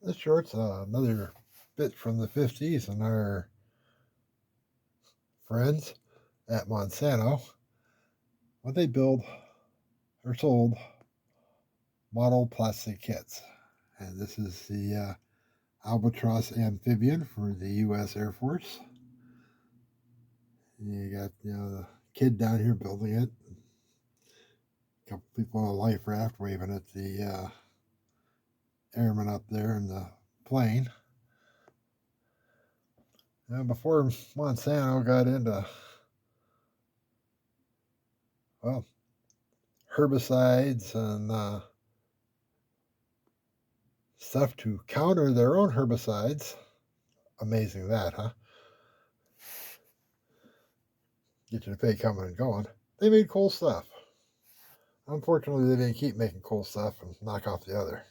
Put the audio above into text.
This short's another bit from the 50s, and our friends at Monsanto, when they build or sold model plastic kits. And this is the Albatross amphibian for the U.S. Air Force. And you got the kid down here building it. A couple people on a life raft waving at the airmen up there in the plane. And before Monsanto got into well herbicides and stuff to counter their own herbicides, amazing that, huh? Get you to pay coming and going. They made cool stuff. Unfortunately, they didn't keep making cool stuff and knock off the other.